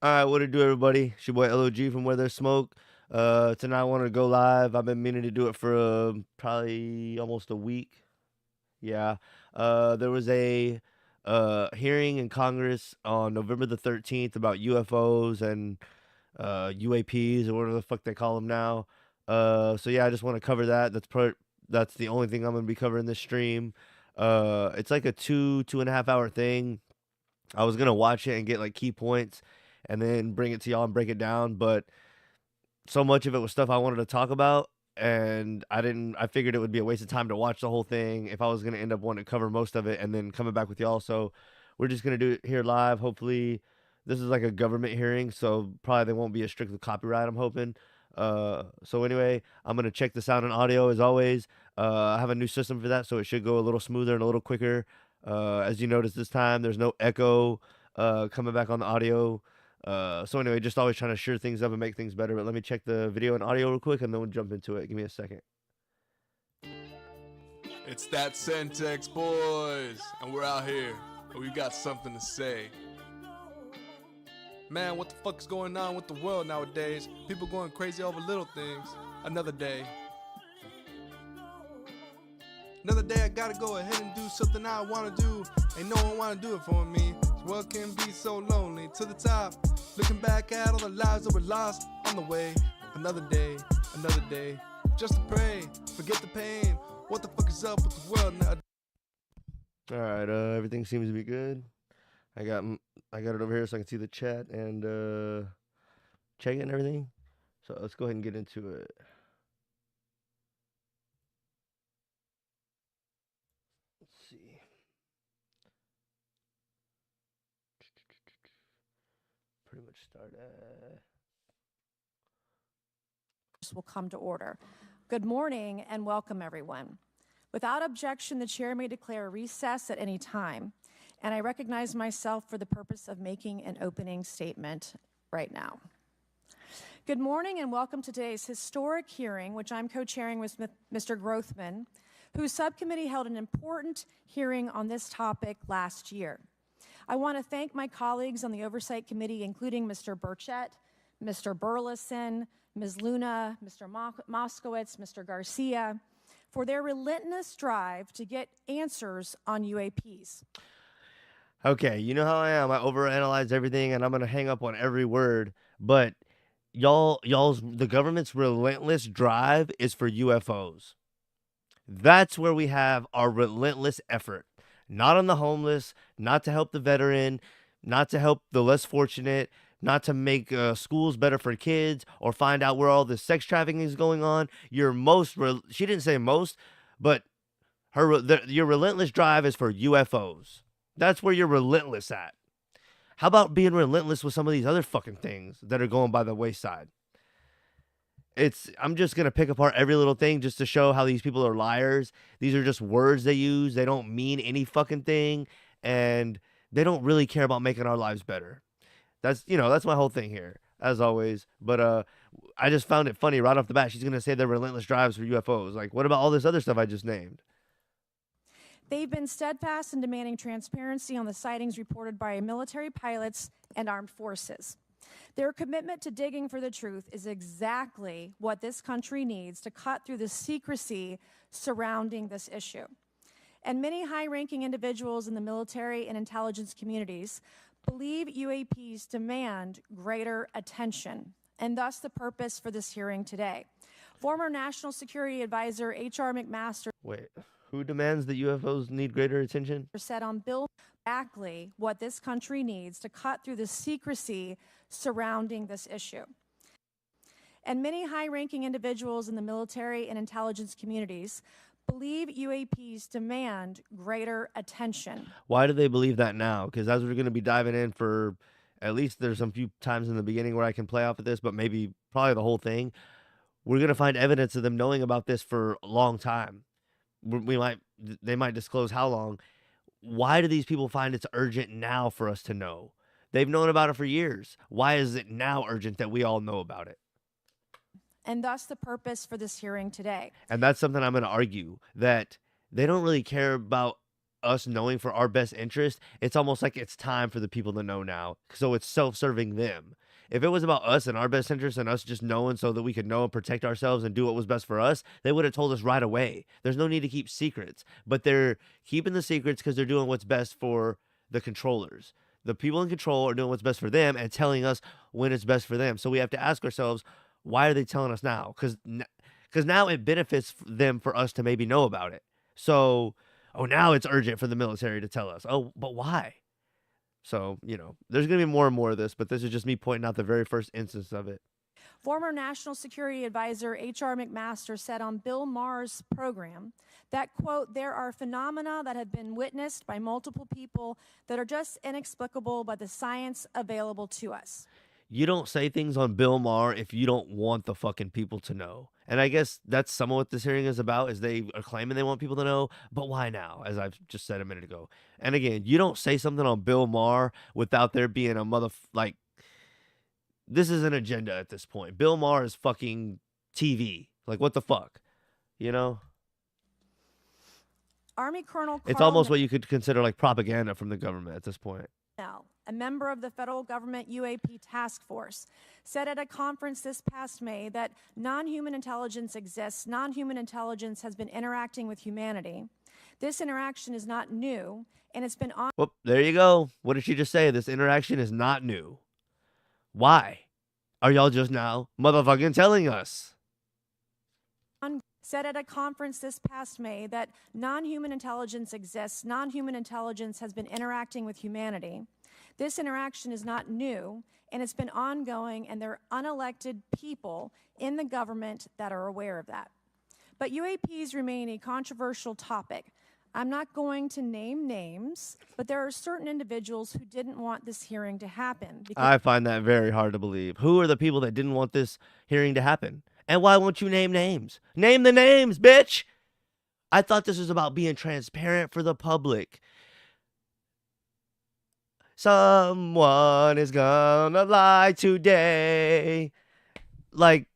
All right, what it do, everybody? It's your boy LOG from Where There's Smoke. Tonight I wanted to go live. I've been meaning to do it for probably almost a week. Yeah. There was a hearing in Congress on November the 13th about UFOs and UAPs or whatever the fuck they call them now. So yeah, I just want to cover that. That's the only thing I'm gonna be covering this stream. It's like a 2.5 hour thing. I was gonna watch it and get like key points and then bring it to y'all and break it down, but so much of it was stuff I wanted to talk about, and I figured it would be a waste of time to watch the whole thing if I was gonna end up wanting to cover most of it and then coming back with y'all. So we're just gonna do it here live. Hopefully, this is like a government hearing, so probably they won't be as strict with copyright. I'm hoping. So anyway, I'm gonna check the sound and audio as always. I have a new system for that, so it should go a little smoother and a little quicker. As you notice this time, there's no echo coming back on the audio. So anyway, just always trying to sure things up and make things better. But let me check the video and audio real quick, and then we'll jump into it. Give me a second. It's that Centex boys, and we're out here, and we got something to say. Man, what the fuck is going on with the world nowadays? People going crazy over little things. Another day. Another day I gotta go ahead and do something I wanna do. Ain't no one wanna do it for me. This world can be so lonely. To the top, looking back at all the lives that were lost on the way. Another day, just to pray, forget the pain. What the fuck is up with the world now? All right, everything seems to be good. I got it over here so I can see the chat and check it and everything. So let's go ahead and get into it. Let's see. Pretty much start at... will come to order. Good morning and welcome, everyone. Without objection, the chair may declare a recess at any time, and I recognize myself for the purpose of making an opening statement right now. Good morning and welcome to today's historic hearing, which I'm co-chairing with Mr. Grothman, whose subcommittee held an important hearing on this topic last year. I want to thank my colleagues on the Oversight Committee, including Mr. Burchett, Mr. Burleson, Ms. Luna, Mr. Moskowitz, Mr. Garcia, for their relentless drive to get answers on UAPs. Okay, you know how I am. I overanalyze everything, and I'm gonna hang up on every word. But the government's relentless drive is for UFOs. That's where we have our relentless effort. Not on the homeless, not to help the veteran, not to help the less fortunate, not to make schools better for kids or find out where all the sex trafficking is going on. She didn't say most, but your relentless drive is for UFOs. That's where you're relentless at. How about being relentless with some of these other fucking things that are going by the wayside? I'm just going to pick apart every little thing just to show how these people are liars. These are just words they use. They don't mean any fucking thing, and they don't really care about making our lives better. That's my whole thing here, as always. But I just found it funny right off the bat. She's going to say they're relentless drives for UFOs. Like, what about all this other stuff I just named? They've been steadfast in demanding transparency on the sightings reported by military pilots and armed forces. Their commitment to digging for the truth is exactly what this country needs to cut through the secrecy surrounding this issue. And many high-ranking individuals in the military and intelligence communities believe UAPs demand greater attention, and thus the purpose for this hearing today. Former National Security Advisor H.R. McMaster Who demands that UFOs need greater attention? Said on Bill exactly what this country needs to cut through the secrecy surrounding this issue. And many high-ranking individuals in the military and intelligence communities believe UAPs demand greater attention. Why do they believe that now? Because as we're going to be diving in for, at least there's some few times in the beginning where I can play off of this, but probably the whole thing, we're going to find evidence of them knowing about this for a long time. They might disclose how long. Why do these people find it's urgent now for us to know? They've known about it for years. Why is it now urgent that we all know about it? And thus the purpose for this hearing today. And that's something I'm going to argue, that they don't really care about us knowing for our best interest, it's almost like it's time for the people to know now. So it's self-serving them. If it was about us and our best interest and us just knowing so that we could know and protect ourselves and do what was best for us, they would have told us right away. There's no need to keep secrets. But they're keeping the secrets because they're doing what's best for the controllers. The people in control are doing what's best for them and telling us when it's best for them. So we have to ask ourselves, why are they telling us now? Because now it benefits them for us to maybe know about it. So, oh, now it's urgent for the military to tell us. Oh, but why? So, there's going to be more and more of this, but this is just me pointing out the very first instance of it. Former National Security Advisor H.R. McMaster said on Bill Maher's program that, quote, there are phenomena that have been witnessed by multiple people that are just inexplicable by the science available to us. You don't say things on Bill Maher if you don't want the fucking people to know. And I guess that's some of what this hearing is about, is they are claiming they want people to know, but why now, as I've just said a minute ago. And again, you don't say something on Bill Maher without there being a this is an agenda at this point. Bill Maher is fucking TV. Like, what the fuck? Army Colonel It's Carl almost what you could consider like propaganda from the government at this point. Now, a member of the federal government UAP task force, said at a conference this past May that non-human intelligence exists. Non-human intelligence has been interacting with humanity. This interaction is not new, and it's been on. Well, there you go. What did she just say? This interaction is not new. Why are y'all just now motherfucking telling us? Said at a conference this past May that non-human intelligence exists. Non-human intelligence has been interacting with humanity. This interaction is not new, and it's been ongoing, and there are unelected people in the government that are aware of that. But UAPs remain a controversial topic. I'm not going to name names, but there are certain individuals who didn't want this hearing to happen. I find that very hard to believe. Who are the people that didn't want this hearing to happen? And why won't you name names? Name the names, bitch! I thought this was about being transparent for the public. Someone is gonna lie today. Like,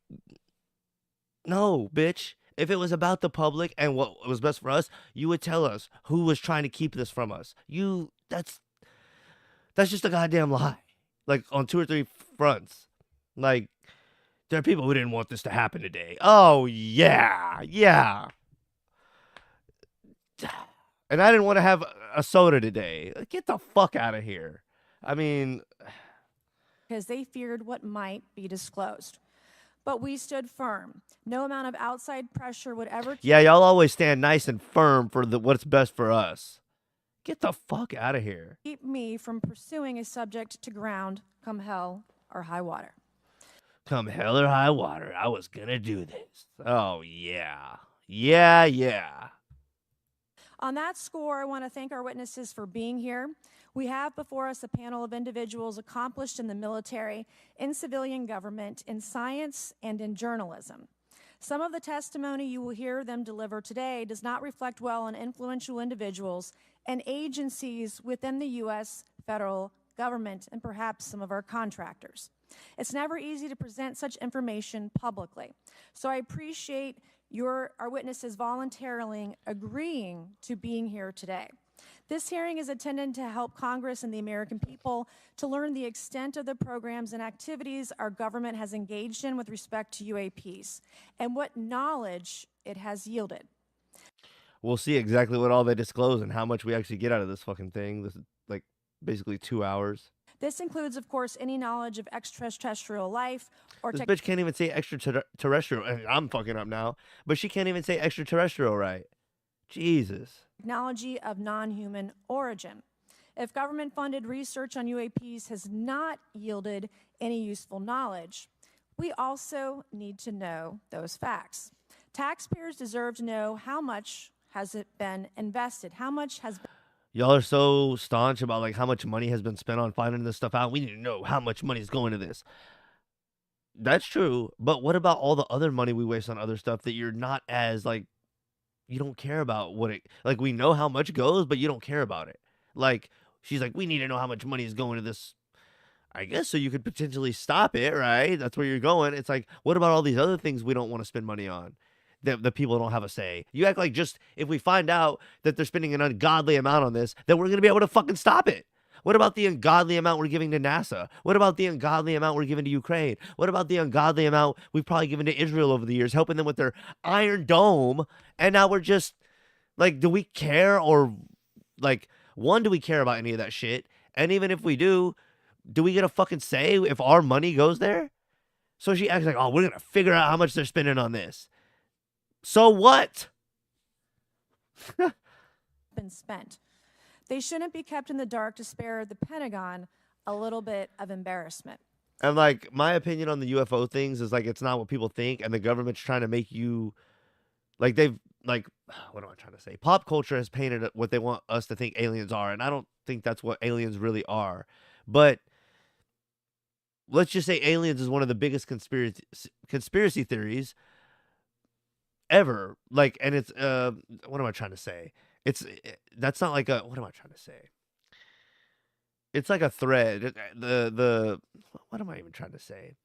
no, bitch. If it was about the public and what was best for us, you would tell us who was trying to keep this from us. That's just a goddamn lie. Like, on 2 or 3 fronts. Like, there are people who didn't want this to happen today. Oh, yeah. And I didn't want to have a soda today. Get the fuck out of here. I mean, because they feared what might be disclosed. But we stood firm. No amount of outside pressure would ever. Yeah, y'all always stand nice and firm for what's best for us. Get the fuck out of here. Keep me from pursuing a subject to ground, come hell or high water. Come hell or high water, I was gonna do this. Oh, yeah. Yeah. On that score, I want to thank our witnesses for being here. We have before us a panel of individuals accomplished in the military, in civilian government, in science, and in journalism. Some of the testimony you will hear them deliver today does not reflect well on influential individuals and agencies within the U.S. federal government and perhaps some of our contractors. It's never easy to present such information publicly. So I appreciate our witnesses voluntarily agreeing to being here today. This hearing is intended to help Congress and the American people to learn the extent of the programs and activities our government has engaged in with respect to UAPs and what knowledge it has yielded. We'll see exactly what all they disclose and how much we actually get out of this fucking thing. This is like basically 2 hours. This includes, of course, any knowledge of extraterrestrial life or this bitch can't even say extraterrestrial. I'm fucking up now, but she can't even say extraterrestrial right. Jesus. Technology of non-human origin. If government-funded research on UAPs has not yielded any useful knowledge, we also need to know those facts. Taxpayers deserve to know how much has it been invested, how much has been. Y'all are so staunch about like how much money has been spent on finding this stuff out. We need to know how much money is going to this. That's true, but what about all the other money we waste on other stuff that you're not as like, you don't care about what it, like we know how much goes, but you don't care about it. Like, she's like, we need to know how much money is going to this, I guess, so you could potentially stop it, right? That's where you're going. It's like, what about all these other things we don't want to spend money on? the people don't have a say. You act like just if we find out that they're spending an ungodly amount on this, that we're going to be able to fucking stop it. What about the ungodly amount we're giving to NASA? What about the ungodly amount we're giving to Ukraine? What about the ungodly amount we've probably given to Israel over the years, helping them with their Iron Dome? And now we're just like, do we care? Or like, one, do we care about any of that shit? And even if we do we get a fucking say if our money goes there? So she acts like, oh, we're going to figure out how much they're spending on this. So what? Been spent. They shouldn't be kept in the dark to spare the Pentagon a little bit of embarrassment. And like, my opinion on the UFO things is like, it's not what people think, and the government's trying to make you like, they've like, what am I trying to say? Pop culture has painted what they want us to think aliens are, and I don't think that's what aliens really are. But let's just say aliens is one of the biggest conspiracy theories ever. Like, and it's what am I trying to say? That's not like a, what am I trying to say? It's like a thread. The what am I even trying to say?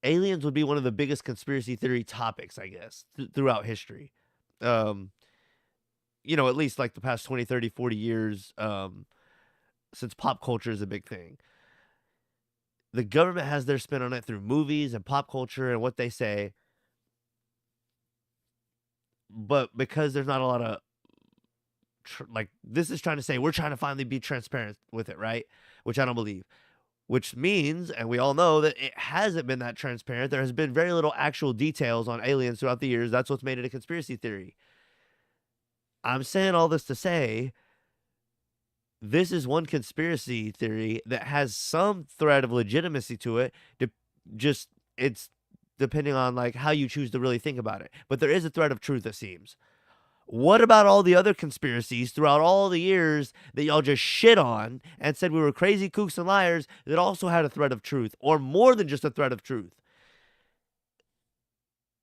Aliens would be one of the biggest conspiracy theory topics, I guess, throughout history. You know, at least like the past 20, 30, 40 years, since pop culture is a big thing. The government has their spin on it through movies and pop culture and what they say. But because there's not a lot of like, this is trying to say we're trying to finally be transparent with it, right? Which I don't believe. Which means, and we all know, that it hasn't been that transparent. There has been very little actual details on aliens throughout the years. That's what's made it a conspiracy theory. I'm saying all this to say, this is one conspiracy theory that has some thread of legitimacy to it. Just, it's depending on like how you choose to really think about it. But there is a thread of truth, it seems. What about all the other conspiracies throughout all the years that y'all just shit on and said we were crazy kooks and liars that also had a thread of truth, or more than just a thread of truth?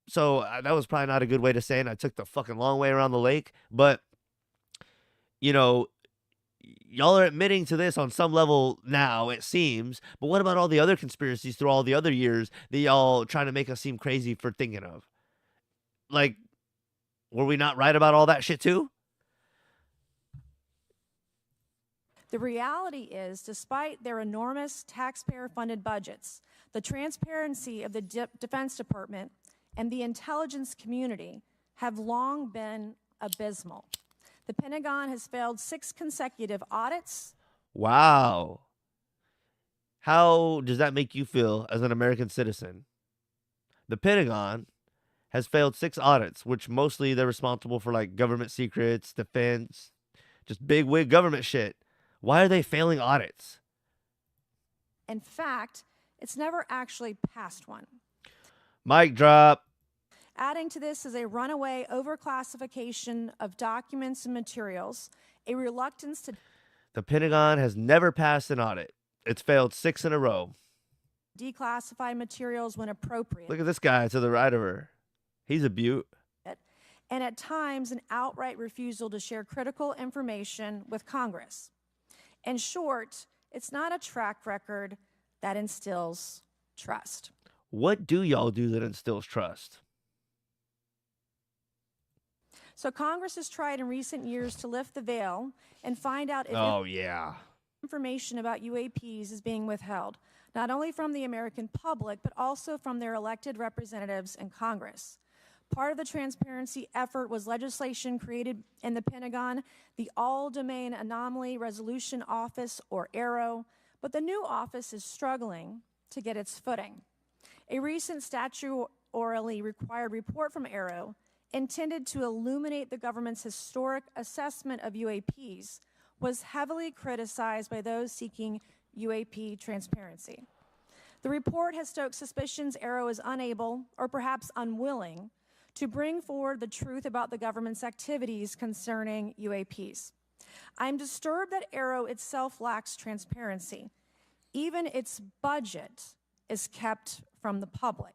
So that was probably not a good way to say it, and I took the fucking long way around the lake. But, you know, y'all are admitting to this on some level now, it seems. But what about all the other conspiracies through all the other years that y'all trying to make us seem crazy for thinking of? Like, were we not right about all that shit too? The reality is, despite their enormous taxpayer-funded budgets, the transparency of the Defense Department and the intelligence community have long been abysmal. The Pentagon has failed 6 consecutive audits. Wow. How does that make you feel as an American citizen? The Pentagon has failed 6 audits, which mostly they're responsible for like government secrets, defense, just big wig government shit. Why are they failing audits? In fact, it's never actually passed one. Mic drop. Adding to this is a runaway overclassification of documents and materials, a reluctance to The Pentagon has never passed an audit. It's failed 6 in a row. declassify materials when appropriate. Look at this guy to the right of her. He's a beaut. And at times, an outright refusal to share critical information with Congress. In short, it's not a track record that instills trust. What do y'all do that instills trust? So Congress has tried in recent years to lift the veil and find out if information about UAPs is being withheld, not only from the American public, but also from their elected representatives in Congress. Part of the transparency effort was legislation created in the Pentagon, the All-Domain Anomaly Resolution Office, or AARO, but the new office is struggling to get its footing. A recent statutorily required report from AARO, intended to illuminate the government's historic assessment of UAPs, was heavily criticized by those seeking UAP transparency. The report has stoked suspicions AARO is unable, or perhaps unwilling, to bring forward the truth about the government's activities concerning UAPs. I'm disturbed that AARO itself lacks transparency. Even its budget is kept from the public.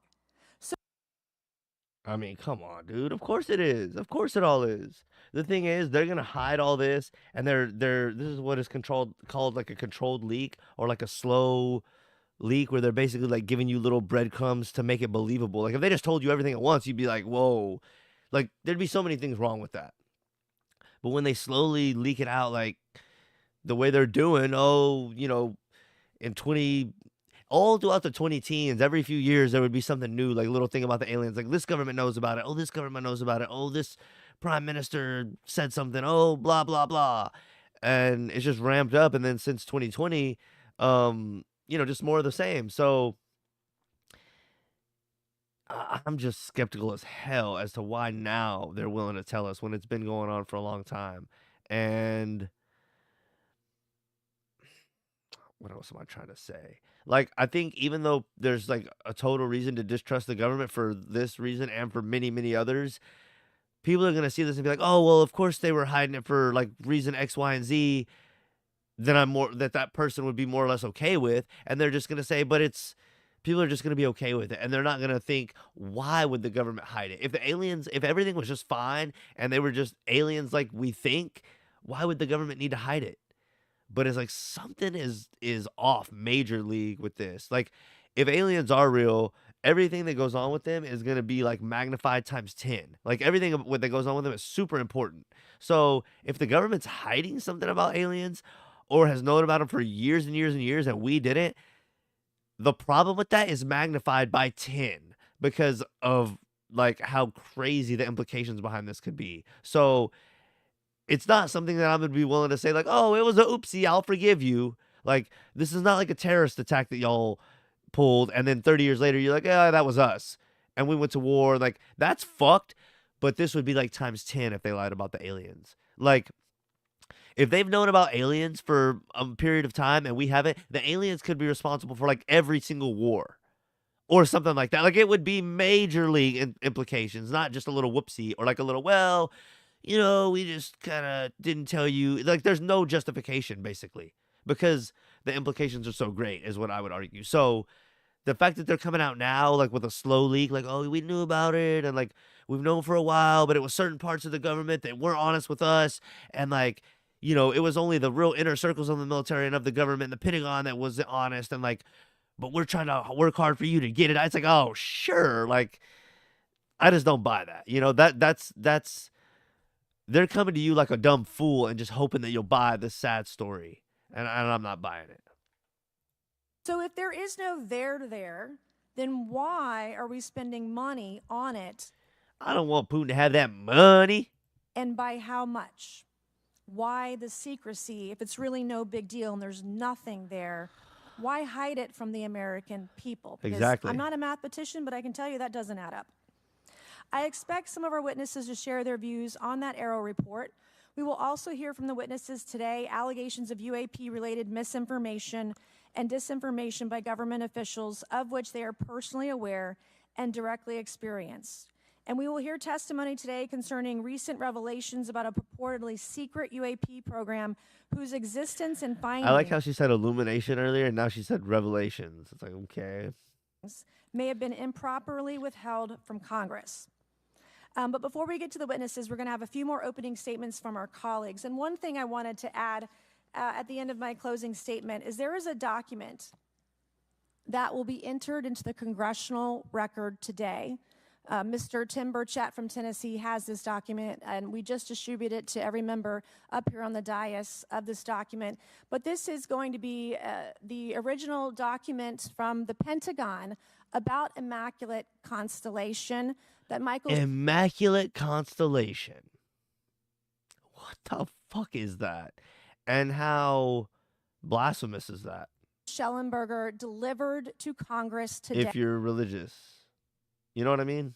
I mean, come on, dude. Of course it is. Of course it all is. The thing is, they're gonna hide all this, and this is what is called like a controlled leak, or like a slow leak where they're basically like giving you little breadcrumbs to make it believable. Like if they just told you everything at once, you'd be like, whoa, like there'd be so many things wrong with that. But when they slowly leak it out, like the way they're doing, in all throughout the 20 teens, every few years, there would be something new, like a little thing about the aliens. Like this government knows about it. Oh, this government knows about it. Oh, this prime minister said something. Oh, blah, blah, blah. And it's just ramped up. And then since 2020, just more of the same. So I'm just skeptical as hell as to why now they're willing to tell us when it's been going on for a long time. And what else am I trying to say? Like, I think even though there's like a total reason to distrust the government for this reason and for many, many others, people are going to see this and be like, oh, well, of course they were hiding it for like reason X, Y, and Z. Then that person would be more or less okay with. And they're just going to say, people are just going to be okay with it. And they're not going to think, why would the government hide it? If everything was just fine and they were just aliens like we think, why would the government need to hide it? But it's like something is off major league with this. Like if aliens are real, everything that goes on with them is going to be like magnified times 10. Like everything that goes on with them is super important. So if the government's hiding something about aliens or has known about them for years and years and years and we didn't, the problem with that is magnified by 10 because of like how crazy the implications behind this could be. So it's not something that I'm going to be willing to say like, oh, it was a oopsie, I'll forgive you. Like, this is not like a terrorist attack that y'all pulled, and then 30 years later, you're like, yeah, that was us. And we went to war. Like, that's fucked, but this would be like times 10 if they lied about the aliens. Like, if they've known about aliens for a period of time and we haven't, the aliens could be responsible for like every single war or something like that. Like, it would be major league implications, not just a little whoopsie or like a little, well, we just kind of didn't tell you. Like, there's no justification, basically, because the implications are so great, is what I would argue. So, the fact that they're coming out now, like, with a slow leak, like, oh, we knew about it, and, like, we've known for a while, but it was certain parts of the government that weren't honest with us, and, like, it was only the real inner circles of the military and of the government and the Pentagon that was honest, and, like, but we're trying to work hard for you to get it. It's like, oh, sure, like, I just don't buy that. That's they're coming to you like a dumb fool and just hoping that you'll buy this sad story. And I'm not buying it. So if there is no there, then why are we spending money on it? I don't want Putin to have that money. And by how much? Why the secrecy? If it's really no big deal and there's nothing there, why hide it from the American people? Because exactly. I'm not a mathematician, but I can tell you that doesn't add up. I expect some of our witnesses to share their views on that Arrow report. We will also hear from the witnesses today allegations of UAP-related misinformation and disinformation by government officials of which they are personally aware and directly experienced. And we will hear testimony today concerning recent revelations about a purportedly secret UAP program whose existence and findings... I like how she said illumination earlier, and now she said revelations. It's like, okay. ...may have been improperly withheld from Congress. But before we get to the witnesses, we're going to have a few more opening statements from our colleagues. And one thing I wanted to add at the end of my closing statement is there is a document that will be entered into the congressional record today. Mr. Tim Burchett from Tennessee has this document, and we just distributed it to every member up here on the dais of this document. But this is going to be the original document from the Pentagon about Immaculate Constellation that Michael... Immaculate Constellation. What the fuck is that? And how blasphemous is that? Schellenberger delivered to Congress today. If you're religious. You know what I mean?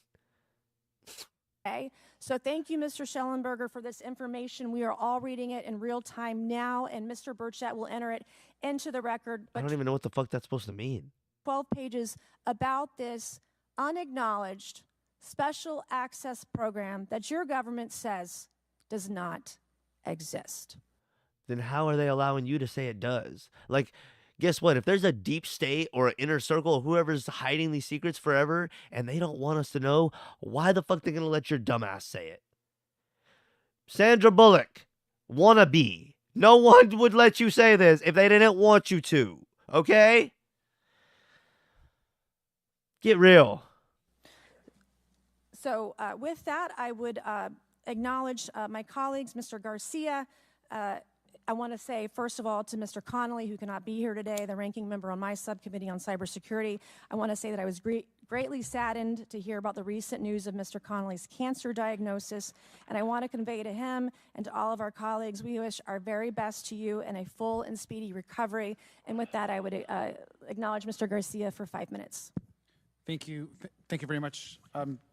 Okay. So thank you, Mr. Schellenberger, for this information. We are all reading it in real time now, and Mr. Burchett will enter it into the record. But I don't even know what the fuck that's supposed to mean. 12 pages about this unacknowledged special access program that your government says does not exist. Then how are they allowing you to say it does? Like, guess what? If there's a deep state or an inner circle of whoever's hiding these secrets forever and they don't want us to know, why the fuck they gonna let your dumbass say it? Sandra Bullock, wannabe. No one would let you say this if they didn't want you to, okay? Get real. So with that, I would acknowledge my colleagues, Mr. Garcia. I want to say, first of all, to Mr. Connolly, who cannot be here today, the ranking member on my subcommittee on cybersecurity, I want to say that I was greatly saddened to hear about the recent news of Mr. Connolly's cancer diagnosis, and I want to convey to him and to all of our colleagues, we wish our very best to you and a full and speedy recovery. And with that, I would acknowledge Mr. Garcia for 5 minutes. Thank you. Thank you very much,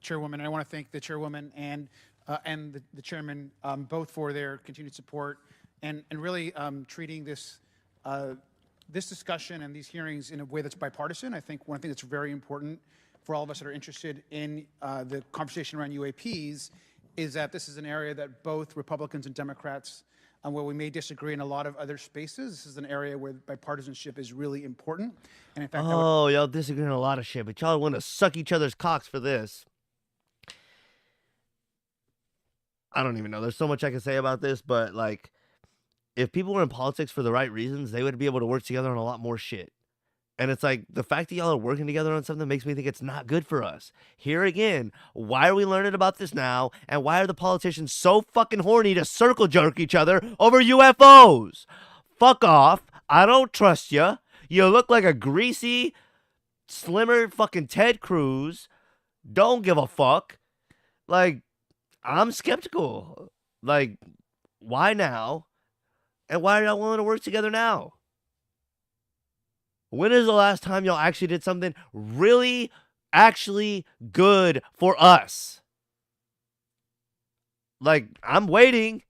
Chairwoman. And I want to thank the Chairwoman and the Chairman both for their continued support and really treating this this discussion and these hearings in a way that's bipartisan. I think one thing that's very important for all of us that are interested in the conversation around UAPs is that this is an area that both Republicans and Democrats, where we may disagree in a lot of other spaces, this is an area where bipartisanship is really important. And in fact, Y'all disagree on a lot of shit, but y'all want to suck each other's cocks for this. I don't even know. There's so much I can say about this, but like, if people were in politics for the right reasons, they would be able to work together on a lot more shit. And it's like, the fact that y'all are working together on something makes me think it's not good for us. Here again, why are we learning about this now? And why are the politicians so fucking horny to circle jerk each other over UFOs? Fuck off. I don't trust you. You look like a greasy, slimmer fucking Ted Cruz. Don't give a fuck. Like, I'm skeptical. Like, why now? And why are y'all willing to work together now? When is the last time y'all actually did something really, actually good for us? Like, I'm waiting.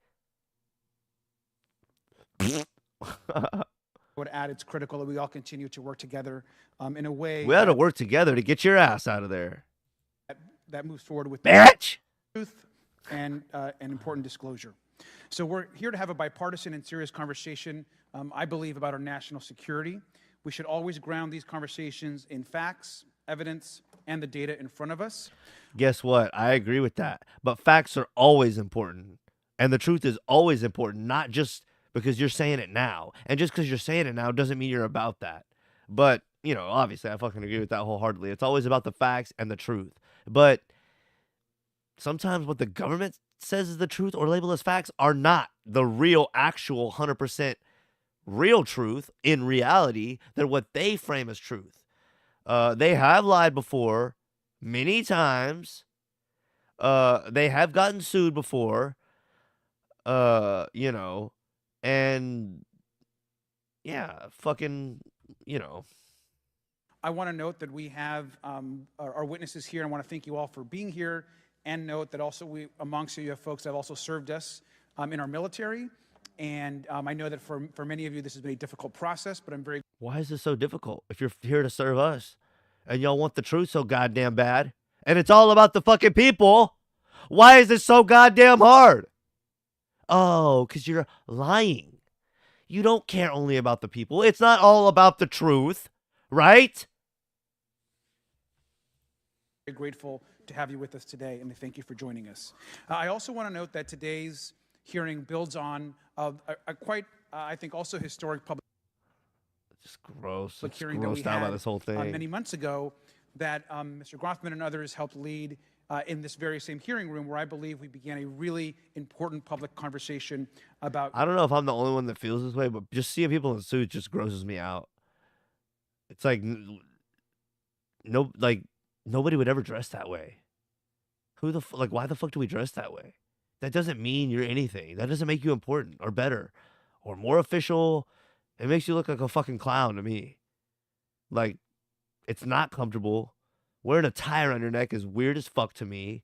would add it's critical that we all continue to work together in a way We had to work together to get your ass out of there. that moves forward with Bitch! truth and important disclosure. So we're here to have a bipartisan and serious conversation, I believe, about our national security. We should always ground these conversations in facts, evidence, and the data in front of us. Guess what? I agree with that. But facts are always important. And the truth is always important, not just because you're saying it now. And just because you're saying it now doesn't mean you're about that. But, you know, obviously, I fucking agree with that wholeheartedly. It's always about the facts and the truth. But sometimes what the government says is the truth or labeled as facts are not the real, actual 100% real truth in reality. They're what they frame as truth. They have lied before many times. They have gotten sued before, you know, and yeah, fucking, you know. I want to note that we have our witnesses here. I want to thank you all for being here, and note that also amongst you have folks that have also served us in our military. And I know that for many of you, this has been a difficult process, but I'm very... Why is this so difficult if you're here to serve us and y'all want the truth so goddamn bad and it's all about the fucking people? Why is this so goddamn hard? Oh, because you're lying. You don't care only about the people. It's not all about the truth, right? Very grateful to have you with us today, and thank you for joining us. I also want to note that today's hearing builds on a quite, I think, also historic public Just gross. It's hearing that we grossed out by had this whole thing. many months ago that Mr. Grothman and others helped lead in this very same hearing room, where I believe we began a really important public conversation about... I don't know if I'm the only one that feels this way, but just seeing people in suits just grosses me out. It's like, nobody would ever dress that way. Like, why the fuck do we dress that way? That doesn't mean you're anything. That doesn't make you important or better or more official. It makes you look like a fucking clown to me. Like, it's not comfortable. Wearing a tie around your neck is weird as fuck to me.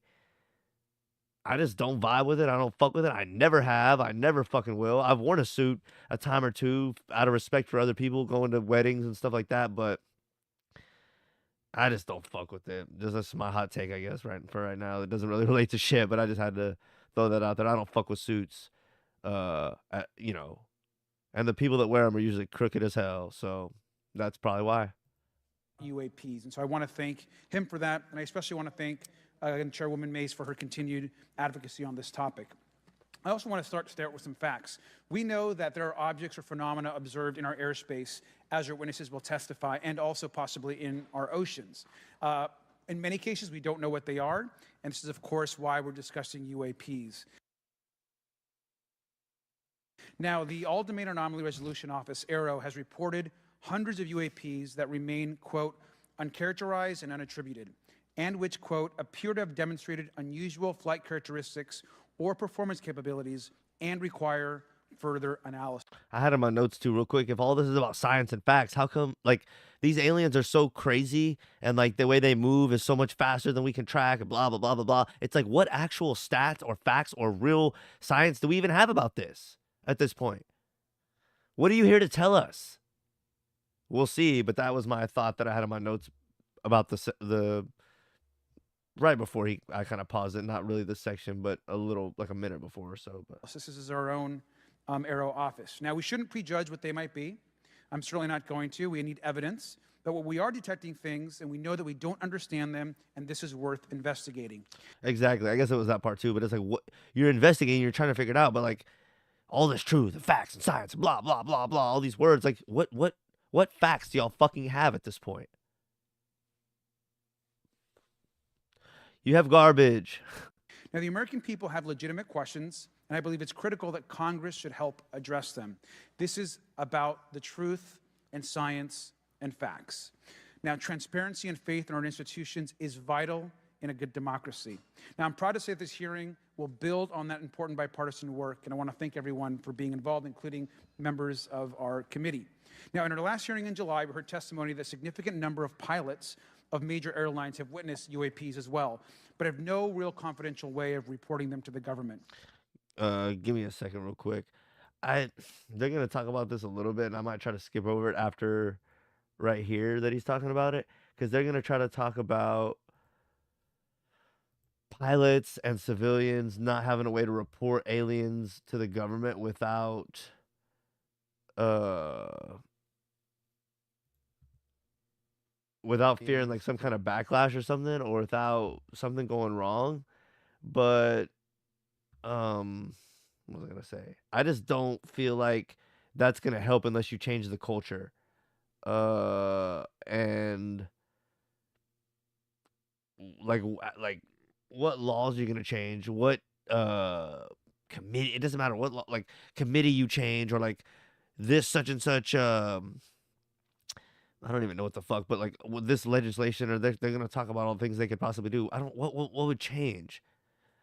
I just don't vibe with it. I don't fuck with it. I never have. I never fucking will. I've worn a suit a time or two out of respect for other people going to weddings and stuff like that, but I just don't fuck with it. That's my hot take, I guess, for right now. It doesn't really relate to shit, but I just had to throw that out there. I don't fuck with suits, you know, and the people that wear them are usually crooked as hell, so that's probably why. UAPs. And so I want to thank him for that, and I especially want to thank Chairwoman Mays for her continued advocacy on this topic. I also want to start with some facts. We know that there are objects or phenomena observed in our airspace, as our witnesses will testify, and also possibly in our oceans. In many cases, we don't know what they are, and this is, of course, why we're discussing UAPs. Now, the All-Domain Anomaly Resolution Office, AARO, has reported hundreds of UAPs that remain, quote, uncharacterized and unattributed, and which, quote, appear to have demonstrated unusual flight characteristics or performance capabilities and require further analysis. I had in my notes too, real quick. If all this is about science and facts, how come like these aliens are so crazy and like the way they move is so much faster than we can track and blah blah blah blah blah? It's like, what actual stats or facts or real science do we even have about this at this point? What are you here to tell us? We'll see, but that was my thought that I had in my notes about the right before I kind of paused it. Not really this section, but a little, like a minute before or so. But This is our own AARO office. Now, we shouldn't prejudge what they might be. I'm certainly not going to. We need evidence. But what we are detecting things, and we know that we don't understand them, and this is worth investigating. Exactly. I guess it was that part too. But it's like, what you're investigating, you're trying to figure it out. But like all this truth and facts and science, and blah blah blah blah, all these words. Like what facts do y'all fucking have at this point? You have garbage. Now, the American people have legitimate questions, and I believe it's critical that Congress should help address them. This is about the truth and science and facts. Now, transparency and faith in our institutions is vital in a good democracy. Now, I'm proud to say that this hearing will build on that important bipartisan work, and I want to thank everyone for being involved, including members of our committee. Now, in our last hearing in July, we heard testimony that a significant number of pilots of major airlines have witnessed UAPs as well, but have no real confidential way of reporting them to the government. Give me a second real quick. They're gonna talk about this a little bit, and I might try to skip over it after right here that he's talking about it, because they're gonna try to talk about pilots and civilians not having a way to report aliens to the government without fearing like some kind of backlash or something, or without something going wrong. But what was I gonna say? I just don't feel like that's gonna help unless you change the culture. And like what laws are you gonna change? What committee? It doesn't matter what like committee you change, or like this such and such. I don't even know what the fuck, but like with this legislation, or they're gonna talk about all the things they could possibly do. I don't what would change.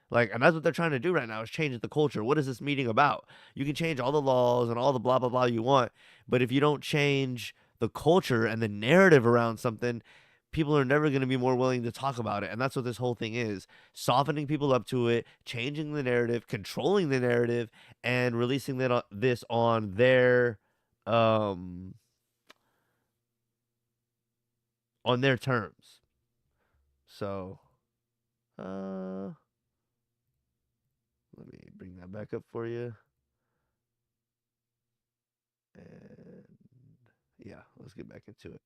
Like, and that's what they're trying to do right now, is change the culture. What is this meeting about? You can change all the laws and all the blah, blah, blah you want, but if you don't change the culture and the narrative around something, people are never going to be more willing to talk about it. And that's what this whole thing is. Softening people up to it, changing the narrative, controlling the narrative, and releasing this on their terms. So, let me bring that back up for you. And yeah, let's get back into it.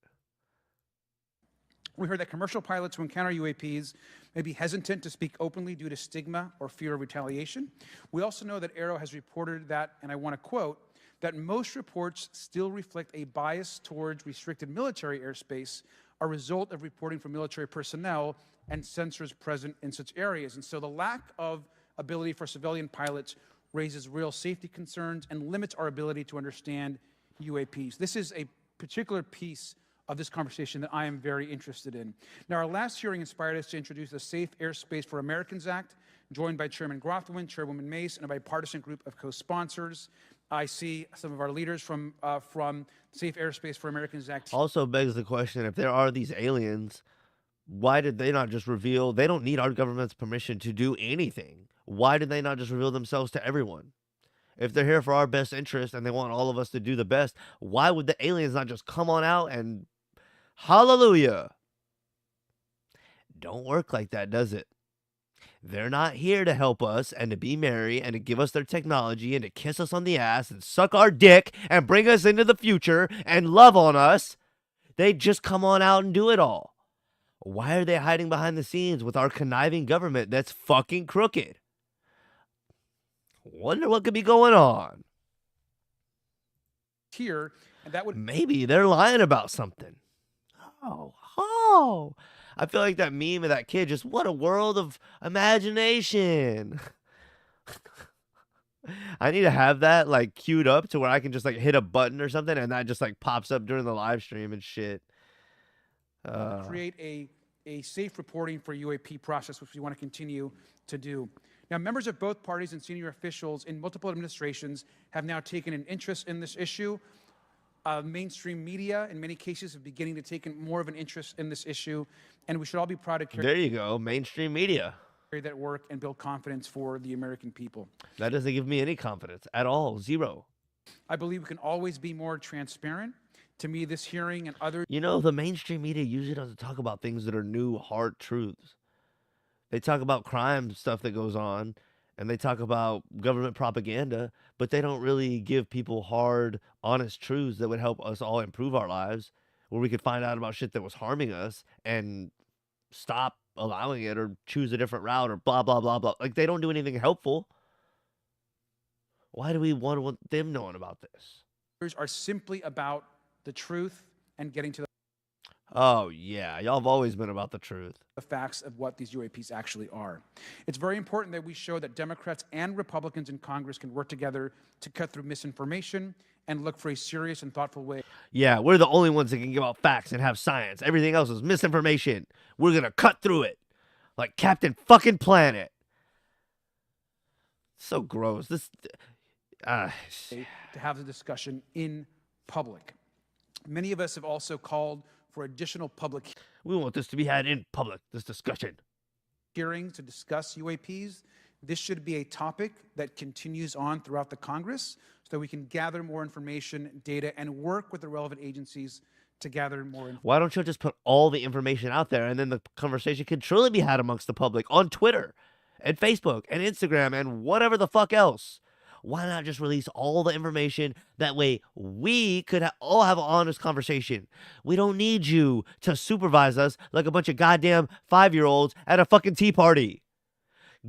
We heard that commercial pilots who encounter UAPs may be hesitant to speak openly due to stigma or fear of retaliation. We also know that AARO has reported that, and I want to quote, that most reports still reflect a bias towards restricted military airspace, a result of reporting from military personnel and sensors present in such areas. And so the lack of ability for civilian pilots raises real safety concerns and limits our ability to understand UAPs. This is a particular piece of this conversation that I am very interested in. Now, our last hearing inspired us to introduce the Safe Airspace for Americans Act, joined by Chairman Gov't, Chairwoman Mace, and a bipartisan group of co-sponsors. I see some of our leaders from Safe Airspace for Americans Act. Also begs the question, if there are these aliens, why did they not just reveal? They don't need our government's permission to do anything. Why did they not just reveal themselves to everyone? If they're here for our best interest and they want all of us to do the best, why would the aliens not just come on out and hallelujah? Don't work like that, does it? They're not here to help us and to be merry and to give us their technology and to kiss us on the ass and suck our dick and bring us into the future and love on us. They just come on out and do it all. Why are they hiding behind the scenes with our conniving government that's fucking crooked? Wonder what could be going on. Here, and that would Maybe they're lying about something. Oh. I feel like that meme of that kid, just what a world of imagination. I need to have that like queued up to where I can just like hit a button or something and that just like pops up during the live stream and shit. create a safe reporting for UAP process, which we want to continue to do. Now, members of both parties and senior officials in multiple administrations have now taken an interest in this issue. Mainstream media, in many cases, are beginning to take more of an interest in this issue, and we should all be proud to carry There you go, mainstream media. that work and build confidence for the American people. That doesn't give me any confidence at all, zero. I believe we can always be more transparent. To me, this hearing and other You know, the mainstream media usually doesn't talk about things that are new, hard truths. They talk about crime stuff that goes on, and they talk about government propaganda, but they don't really give people hard, honest truths that would help us all improve our lives, where we could find out about shit that was harming us and stop allowing it or choose a different route or blah, blah, blah, blah. Like, they don't do anything helpful. Why do we want them knowing about this? are simply about the truth and getting to Oh, yeah. Y'all have always been about the truth. the facts of what these UAPs actually are. It's very important that we show that Democrats and Republicans in Congress can work together to cut through misinformation and look for a serious and thoughtful way Yeah, we're the only ones that can give out facts and have science. Everything else is misinformation. We're going to cut through it like Captain fucking Planet. So gross. This. to have the discussion in public. Many of us have also called for additional public We want this to be had in public, this discussion. hearings to discuss UAPs. This should be a topic that continues on throughout the Congress so that we can gather more information, data, and work with the relevant agencies to gather more information. Why don't you just put all the information out there and then the conversation can truly be had amongst the public on Twitter and Facebook and Instagram and whatever the fuck else? Why not just release all the information? That way we could all have an honest conversation. We don't need you to supervise us like a bunch of goddamn 5-year-olds at a fucking tea party.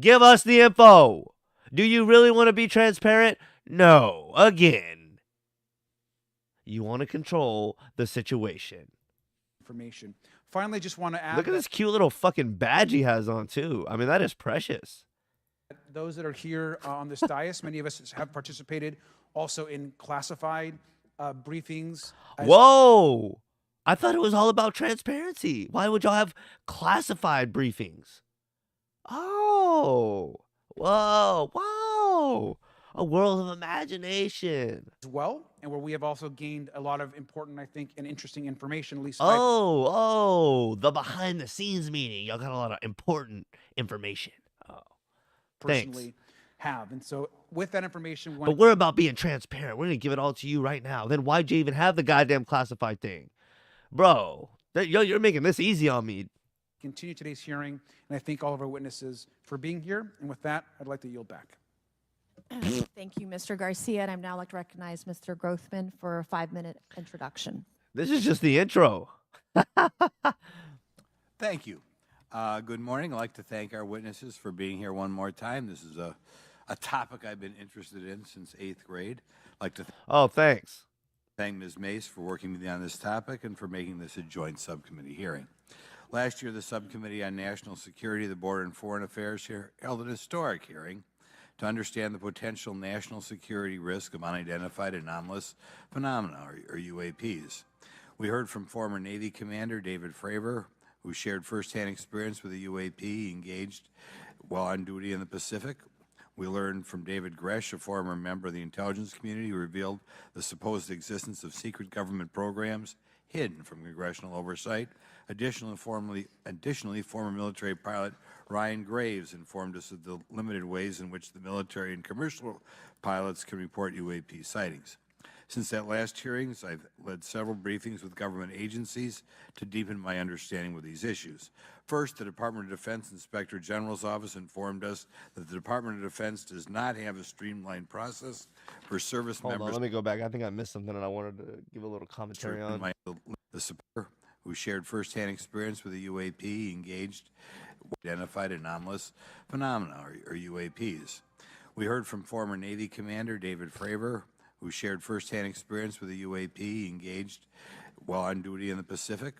Give us the info. Do you really want to be transparent? No. Again. You want to control the situation. Information. Finally, just want to add Look at this cute little fucking badge he has on too. I mean, that is precious. those that are here on this dais, many of us have participated also in classified briefings. Whoa! I thought it was all about transparency. Why would y'all have classified briefings? Oh, whoa. A world of imagination. As well, and where we have also gained a lot of important, I think, and interesting information, at least The behind the scenes meeting. Y'all got a lot of important information. Oh, personally have. And so with that information, we want but we're about being transparent. We're going to give it all to you right now. Then why'd you even have the goddamn classified thing? Bro, you're making this easy on me. to continue today's hearing, and I thank all of our witnesses for being here. And with that, I'd like to yield back. Thank you, Mr. Garcia, and I'd now like to recognize Mr. Grothman for a 5-minute introduction. This is just the intro. Thank you. Good morning. I'd like to thank our witnesses for being here one more time. This is a topic I've been interested in since 8th grade. I'd like to Oh, thanks. thank Ms. Mace for working with me on this topic and for making this a joint subcommittee hearing. Last year, the Subcommittee on National Security, the Border and Foreign Affairs held an historic hearing to understand the potential national security risk of unidentified anomalous phenomena, or UAPs. We heard from former Navy Commander David Fravor, who shared firsthand experience with a UAP engaged while on duty in the Pacific. We learned from David Gresh, a former member of the intelligence community, who revealed the supposed existence of secret government programs hidden from congressional oversight. Additionally, former military pilot Ryan Graves informed us of the limited ways in which the military and commercial pilots can report UAP sightings. Since that last hearings, I've led several briefings with government agencies to deepen my understanding with these issues. First, the Department of Defense Inspector General's Office informed us that the Department of Defense does not have a streamlined process for service Hold on, members. let me go back. I think I missed something and I wanted to give a little commentary on. The supporter who shared firsthand experience with the UAP engaged identified anomalous phenomena, or UAPs. We heard from former Navy Commander David Fravor, who shared firsthand experience with a UAP engaged while on duty in the Pacific.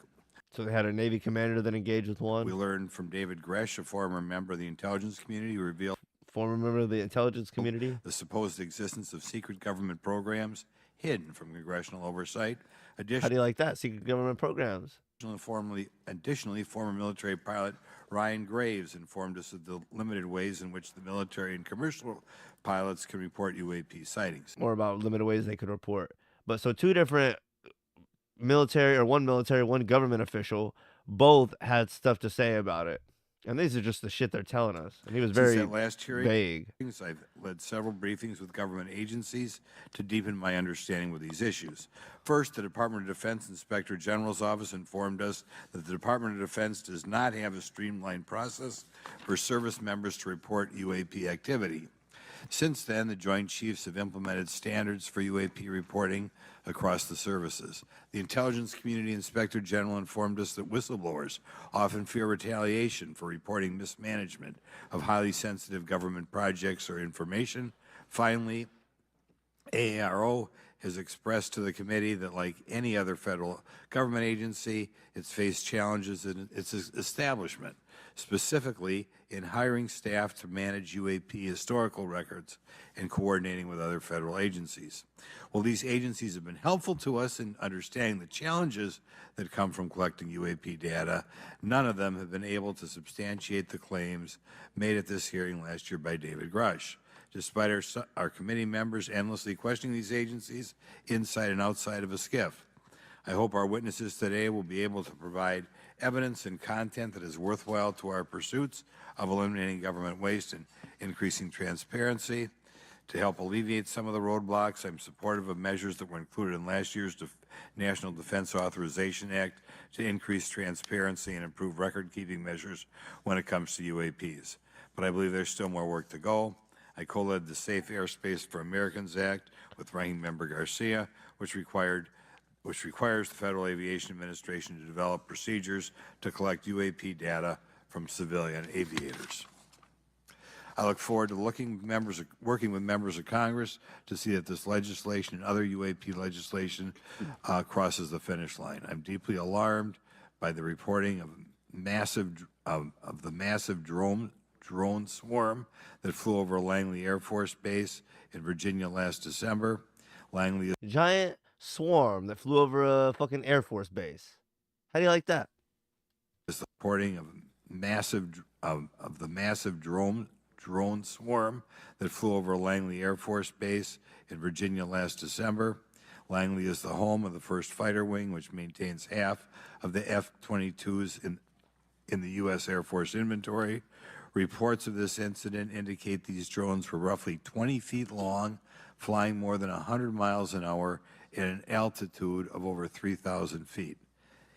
So they had a Navy commander that engaged with one. We learned from David Gresh, a former member of the intelligence community, who revealed Former member of the intelligence community. the supposed existence of secret government programs hidden from congressional oversight. How do you like that? Secret government programs. Additionally, former military pilot Ryan Graves informed us of the limited ways in which the military and commercial pilots can report UAP sightings. More about limited ways they could report. But so two different military, or one government official, both had stuff to say about it. And these are just the shit they're telling us. And he was very Since that last hearing, vague. I've led several briefings with government agencies to deepen my understanding with these issues. First, the Department of Defense Inspector General's office informed us that the Department of Defense does not have a streamlined process for service members to report UAP activity. Since then, the Joint Chiefs have implemented standards for UAP reporting across the services. The Intelligence Community Inspector General informed us that whistleblowers often fear retaliation for reporting mismanagement of highly sensitive government projects or information. Finally, AARO has expressed to the committee that, like any other federal government agency, it's faced challenges in its establishment, specifically in hiring staff to manage UAP historical records and coordinating with other federal agencies. While these agencies have been helpful to us in understanding the challenges that come from collecting UAP data, none of them have been able to substantiate the claims made at this hearing last year by David Grush. Despite our committee members endlessly questioning these agencies inside and outside of a SCIF, I hope our witnesses today will be able to provide evidence and content that is worthwhile to our pursuits of eliminating government waste and increasing transparency. To help alleviate some of the roadblocks, I'm supportive of measures that were included in last year's National Defense Authorization Act to increase transparency and improve record-keeping measures when it comes to UAPs. But I believe there's still more work to go. I co-led the Safe Airspace for Americans Act with Ranking Member Garcia, which requires the Federal Aviation Administration to develop procedures to collect UAP data from civilian aviators. I look forward to working with members of Congress to see that this legislation and other UAP legislation crosses the finish line. I'm deeply alarmed by the reporting of the massive drone swarm that flew over Langley Air Force Base in Virginia last December. Langley is Giant swarm that flew over a fucking Air Force base. How do you like that? the reporting of the massive drone swarm that flew over Langley Air Force Base in Virginia last December. Langley is the home of the 1st Fighter Wing, which maintains half of the F-22s in the U.S. Air Force inventory. Reports of this incident indicate these drones were roughly 20 feet long, flying more than 100 miles an hour at an altitude of over 3,000 feet.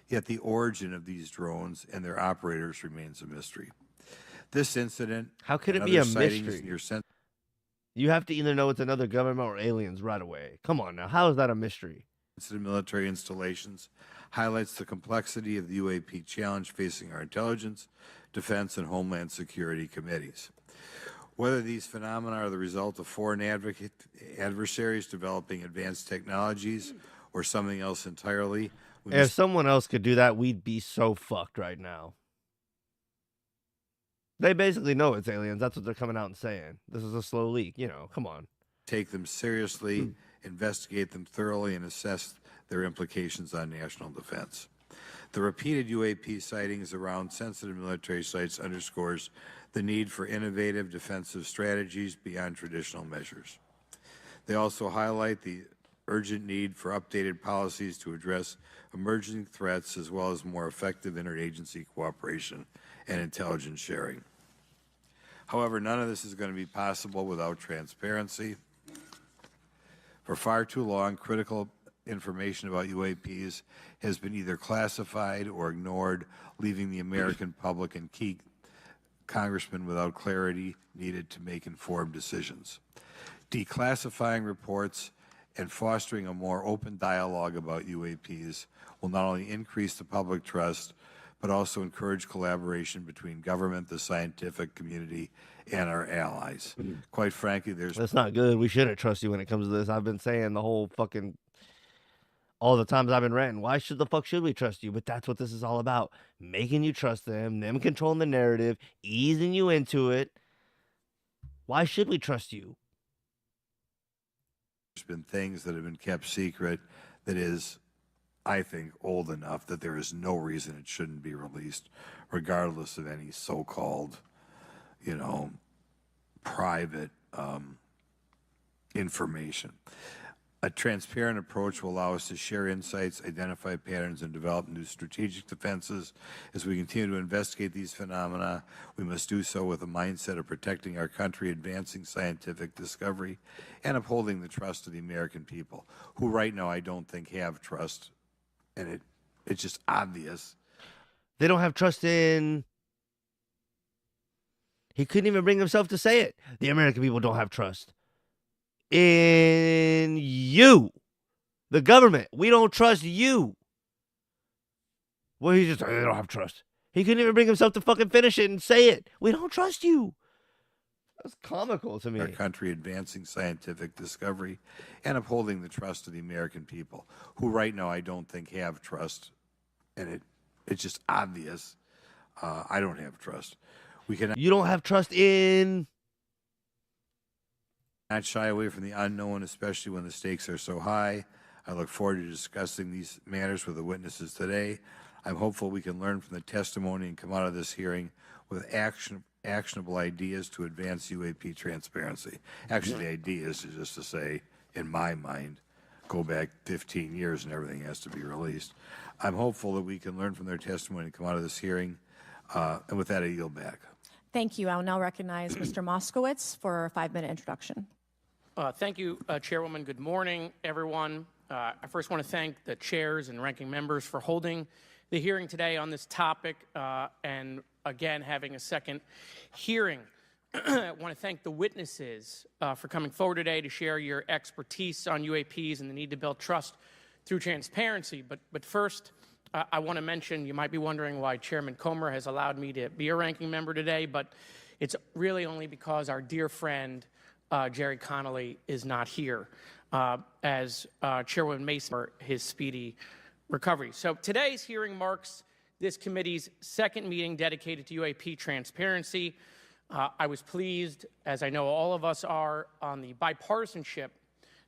Yet the origin of these drones and their operators remains a mystery. This incident, how could it be a mystery? You have to either know it's another government or aliens right away. Come on now, how is that a mystery? Military installations highlights the complexity of the UAP challenge facing our intelligence, defense, and homeland security committees. Whether these phenomena are the result of foreign adversaries developing advanced technologies or something else entirely. If someone else could do that, we'd be so fucked right now. They basically know it's aliens. That's what they're coming out and saying. This is a slow leak. You know, come on. Take them seriously, investigate them thoroughly, and assess their implications on national defense. The repeated UAP sightings around sensitive military sites underscores the need for innovative defensive strategies beyond traditional measures. They also highlight the urgent need for updated policies to address emerging threats as well as more effective interagency cooperation and intelligence sharing. However, none of this is going to be possible without transparency. For far too long, critical information about UAPs has been either classified or ignored, leaving the American public and key congressmen without clarity needed to make informed decisions. Declassifying reports and fostering a more open dialogue about UAPs will not only increase the public trust, but also encourage collaboration between government, the scientific community, and our allies. Quite frankly, That's not good. We shouldn't trust you when it comes to this. I've been saying the whole fucking all the times I've been ranting. Why the fuck should we trust you? But that's what this is all about. Making you trust them controlling the narrative, easing you into it. Why should we trust you? There's been things that have been kept secret that is, I think, old enough that there is no reason it shouldn't be released, regardless of any so-called, private information. A transparent approach will allow us to share insights, identify patterns, and develop new strategic defenses. As we continue to investigate these phenomena, we must do so with a mindset of protecting our country, advancing scientific discovery, and upholding the trust of the American people, who right now I don't think have trust, and it's just obvious. They don't have trust in... He couldn't even bring himself to say it. The American people don't have trust in you, the government. We don't trust you. Well, he just, they don't have trust. He couldn't even bring himself to fucking finish it and say it. We don't trust you. That's comical to me. Our country, advancing scientific discovery and upholding the trust of the American people, who right now I don't think have trust, and it's just obvious. I don't have trust. You don't have trust in... Not shy away from the unknown, especially when the stakes are so high. I look forward to discussing these matters with the witnesses today. I'm hopeful we can learn from the testimony and come out of this hearing with actionable ideas to advance UAP transparency. Actually, the idea is just to say, in my mind, go back 15 years and everything has to be released. I'm hopeful that we can learn from their testimony and come out of this hearing. And with that, I yield back. Thank you. I will now recognize Mr. Moskowitz for a 5-minute introduction. Thank you, Chairwoman. Good morning, everyone. I first want to thank the chairs and ranking members for holding the hearing today on this topic and, again, having a second hearing. I want to thank the witnesses for coming forward today to share your expertise on UAPs and the need to build trust through transparency. But first, I want to mention, you might be wondering why Chairman Comer has allowed me to be a ranking member today, but it's really only because our dear friend, Jerry Connolly, is not here as Chairwoman Mason for his speedy recovery. So today's hearing marks this committee's second meeting dedicated to UAP transparency. I was pleased, as I know all of us are, on the bipartisanship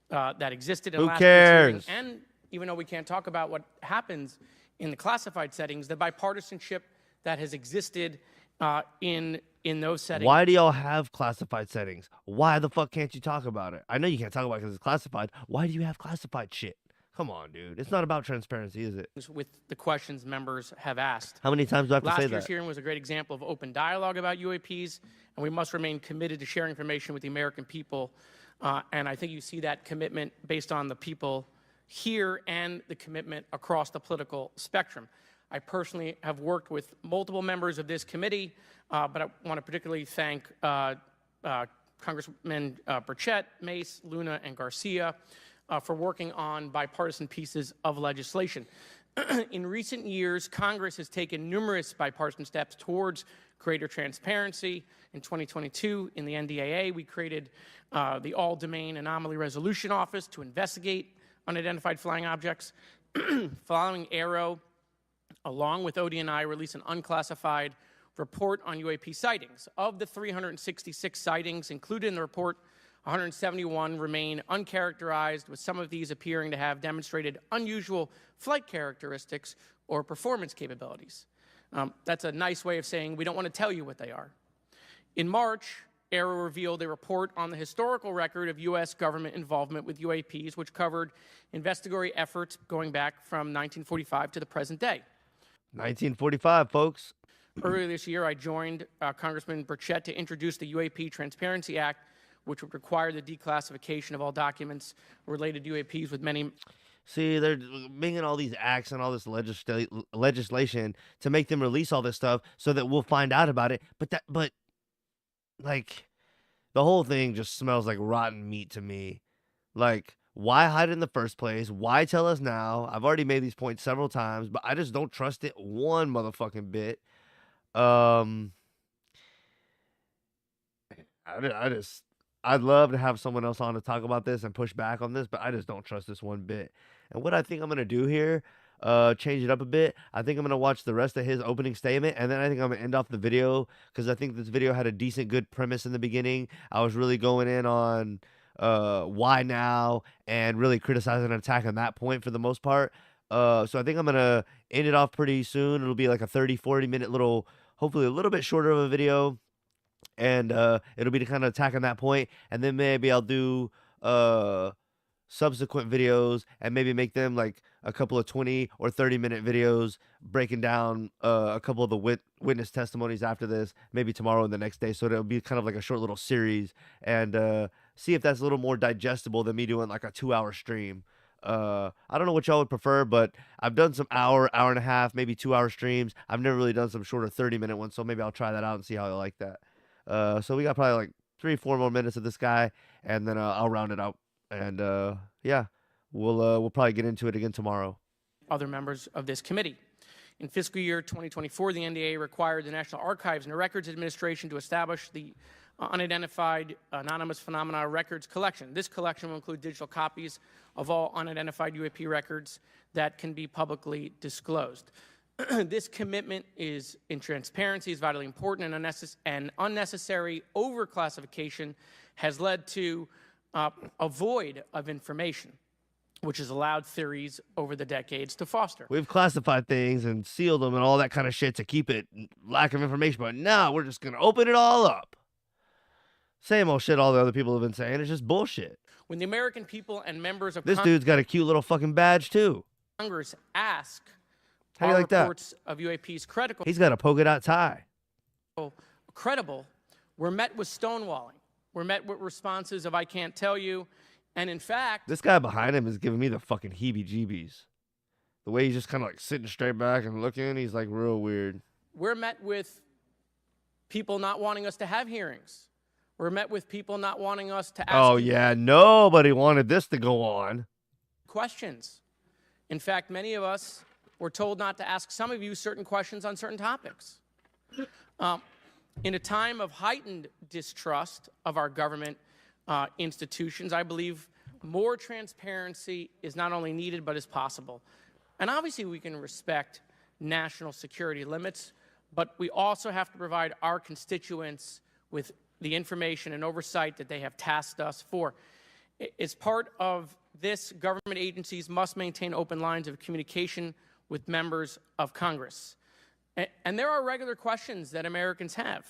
that existed in last week's hearing. And even though we can't talk about what happens in the classified settings, the bipartisanship that has existed in those settings. Why do y'all have classified settings? Why the fuck can't you talk about it? I know you can't talk about it because it's classified. Why do you have classified shit? Come on, dude. It's not about transparency, is it? With the questions members have asked. How many times do I have to say that? Last year's hearing was a great example of open dialogue about UAPs, and we must remain committed to sharing information with the American people. And I think you see that commitment based on the people here and the commitment across the political spectrum. I personally have worked with multiple members of this committee, but I want to particularly thank Congressmen Burchett, Mace, Luna, and Garcia for working on bipartisan pieces of legislation. In recent years, Congress has taken numerous bipartisan steps towards greater transparency. In 2022, in the NDAA, we created the All-Domain Anomaly Resolution Office to investigate unidentified flying objects. Following Aero, along with ODNI, released an unclassified report on UAP sightings. Of the 366 sightings included in the report, 171 remain uncharacterized, with some of these appearing to have demonstrated unusual flight characteristics or performance capabilities. That's a nice way of saying we don't want to tell you what they are. In March, Aero revealed a report on the historical record of U.S. government involvement with UAPs, which covered investigatory efforts going back from 1945 to the present day. 1945, folks. Earlier this year, I joined Congressman Burchett to introduce the UAP Transparency Act, which would require the declassification of all documents related to UAPs with many... See, they're bringing all these acts and all this legislation to make them release all this stuff so that we'll find out about it. But like, the whole thing just smells like rotten meat to me. Like, Why hide it in the first place? Why tell us now? I've already made these points several times, but I just don't trust it one motherfucking bit. I'd love to have someone else on to talk about this and push back on this, but I just don't trust this one bit. And what I think I'm gonna do here, change it up a bit. I think I'm gonna watch the rest of his opening statement, and then I think I'm gonna end off the video because I think this video had a decent, good premise in the beginning. I was really going in on why now and really criticizing and attacking that point for the most part. So I think I'm gonna end it off pretty soon. It'll be like a 30-40 minute little, hopefully a little bit shorter of a video, and it'll be to kind of attack on that point, and then maybe I'll do subsequent videos and maybe make them like a couple of 20 or 30-minute videos breaking down a couple of the witness testimonies after this, maybe tomorrow and the next day, so it'll be kind of like a short little series, and see if that's a little more digestible than me doing like a 2-hour stream. I don't know what y'all would prefer, but I've done some hour and a half, maybe 2-hour streams. I've never really done some shorter 30-minute ones, so maybe I'll try that out and see how I like that. So we got probably like 3-4 more minutes of this guy, and then I'll round it out. And yeah, we'll probably get into it again tomorrow. Other members of this committee. In fiscal year 2024, the NDA required the National Archives and Records Administration to establish the unidentified anonymous phenomena records collection. This collection will include digital copies of all unidentified UAP records that can be publicly disclosed. This commitment is in transparency is vitally important, and unnecessary overclassification has led to a void of information, which has allowed theories over the decades to foster. We've classified things and sealed them and all that kind of shit to keep it lack of information, but now we're just going to open it all up. Same old shit all the other people have been saying. It's just bullshit. When the American people and members of This dude's got a cute little fucking badge, too. Congress ask How do you like that? reports of UAPs critical, He's got a polka dot tie. credible, we're met with stonewalling. We're met with responses of, I can't tell you. And in fact, This guy behind him is giving me the fucking heebie-jeebies. The way he's just kind of like sitting straight back and looking, he's like real weird. we're met with people not wanting us to have hearings. We're met with people not wanting us to ask Oh, yeah, nobody wanted this to go on. questions. In fact, many of us were told not to ask some of you certain questions on certain topics. In a time of heightened distrust of our government institutions, I believe more transparency is not only needed but is possible. And obviously we can respect national security limits, but we also have to provide our constituents with the information and oversight that they have tasked us for. As part of this, government agencies must maintain open lines of communication with members of Congress. And there are regular questions that Americans have.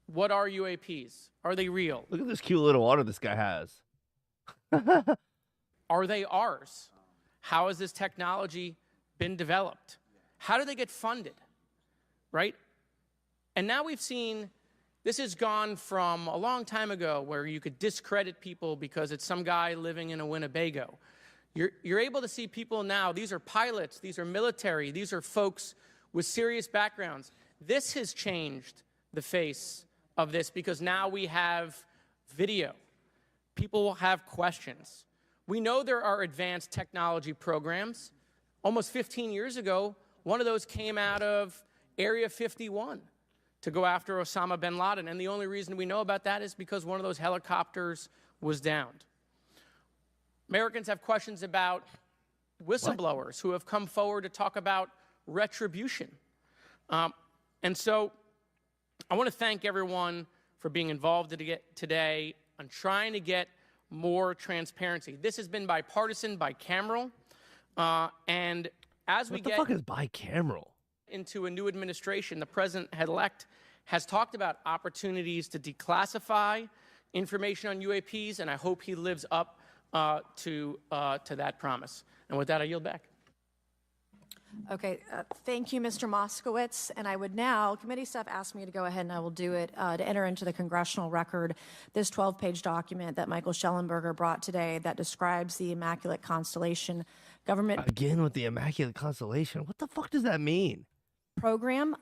What are UAPs? Are they real? Look at this cute little water this guy has. Are they ours? How has this technology been developed? How do they get funded? Right? And now we've seen this has gone from a long time ago where you could discredit people because it's some guy living in a Winnebago. You're able to see people now. These are pilots. These are military. These are folks with serious backgrounds. This has changed the face of this because now we have video. People will have questions. We know there are advanced technology programs. Almost 15 years ago, one of those came out of Area 51 to go after Osama bin Laden. And the only reason we know about that is because one of those helicopters was downed. Americans have questions about whistleblowers who have come forward to talk about retribution. And so I want to thank everyone for being involved today on trying to get more transparency. This has been bipartisan, bicameral, and as we get What the fuck is bicameral? into a new administration, the president-elect has talked about opportunities to declassify information on UAPs, and I hope he lives up to that promise. And with that, I yield back. Okay, thank you, Mr. Moskowitz. And I would now, committee staff asked me to go ahead and I will do it, to enter into the congressional record this 12-page document that Michael Schellenberger brought today that describes the Immaculate Constellation government. Again with the Immaculate Constellation. What the fuck does that mean? program.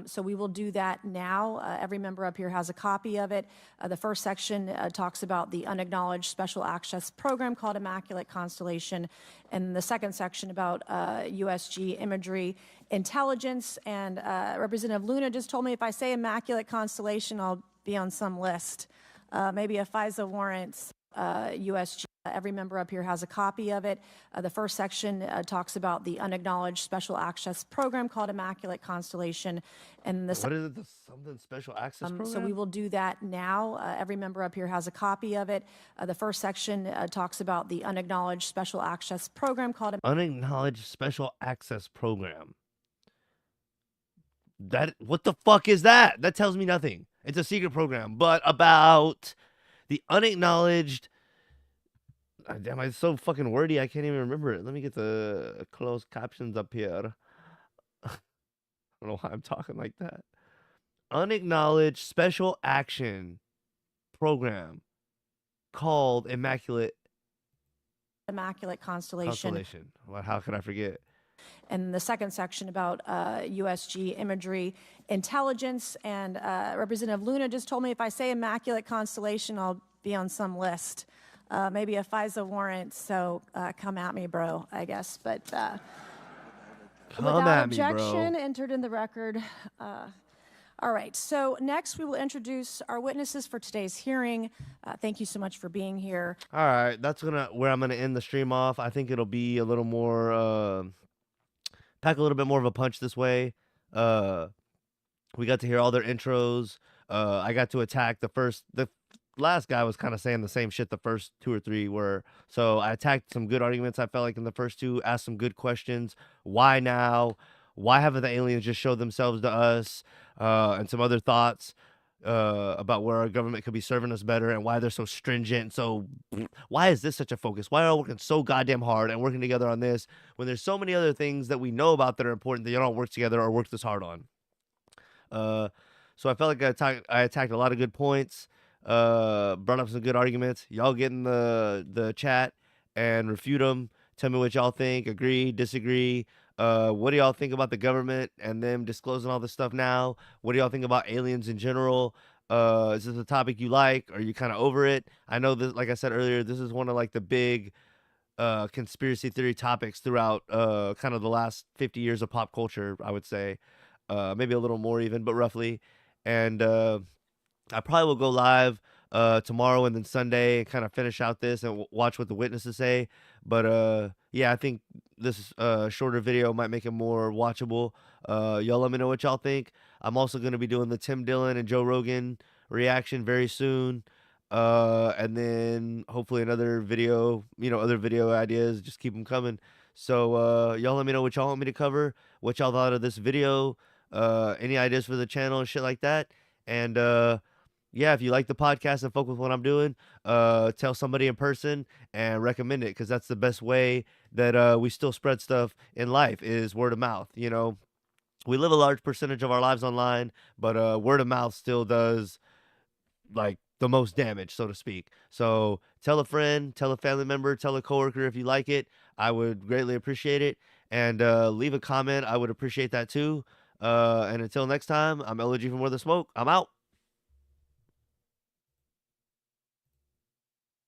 So we will do that now. Every member up here has a copy of it. The first section talks about the unacknowledged special access program called Immaculate Constellation, and the second section about USG imagery intelligence. And Representative Luna just told me if I say Immaculate Constellation, I'll be on some list. Maybe a FISA warrant, USG. Every member up here has a copy of it. The first section talks about the unacknowledged special access program called Immaculate Constellation. And the What is it? Something special access program? so we will do that now. Every member up here has a copy of it. The first section talks about the unacknowledged special access program called Unacknowledged special access program. What the fuck is that? That tells me nothing. It's a secret program, but about the unacknowledged. Damn, it's so fucking wordy. I can't even remember it. Let me get the closed captions up here. I don't know why I'm talking like that. Unacknowledged special action program called Immaculate Constellation. Well, how could I forget? And the second section about USG imagery intelligence. And Representative Luna just told me if I say Immaculate Constellation, I'll be on some list. Maybe a FISA warrant, so come at me, bro, I guess. But without objection, entered in the record. All right, so next we will introduce our witnesses for today's hearing. Thank you so much for being here. All right, that's where I'm gonna end the stream off. I think it'll be a little more, pack a little bit more of a punch this way. We got to hear all their intros. I got to attack the last guy was kind of saying the same shit the first two or three were. So I attacked some good arguments, I felt like, in the first two, asked some good questions. Why now? Why haven't the aliens just showed themselves to us? And some other thoughts about where our government could be serving us better and why they're so stringent. So why is this such a focus? Why are we working so goddamn hard and working together on this when there's so many other things that we know about that are important that you don't work together or work this hard on? So I felt like I attacked a lot of good points. Brought up some good arguments. Y'all get in the chat and refute them. Tell me what y'all think. Agree, disagree. What do y'all think about the government and them disclosing all this stuff now? What do y'all think about aliens in general? Is this a topic you like? Are you kind of over it? I know that, like I said earlier, this is one of like the big conspiracy theory topics throughout kind of the last 50 years of pop culture, I would say. Maybe a little more even, but roughly. And I probably will go live tomorrow and then Sunday and kind of finish out this and watch what the witnesses say. But yeah, I think this shorter video might make it more watchable. Y'all let me know what y'all think. I'm also going to be doing the Tim Dillon and Joe Rogan reaction very soon. And then hopefully another video, other video ideas, just keep them coming. So y'all let me know what y'all want me to cover, what y'all thought of this video, any ideas for the channel and shit like that. And yeah, if you like the podcast and fuck with what I'm doing, tell somebody in person and recommend it, because that's the best way that we still spread stuff in life is word of mouth. We live a large percentage of our lives online, but word of mouth still does like the most damage, so to speak. So tell a friend, tell a family member, tell a coworker if you like it. I would greatly appreciate it. And leave a comment. I would appreciate that too. And until next time, I'm LOG from Where the Smoke. I'm out.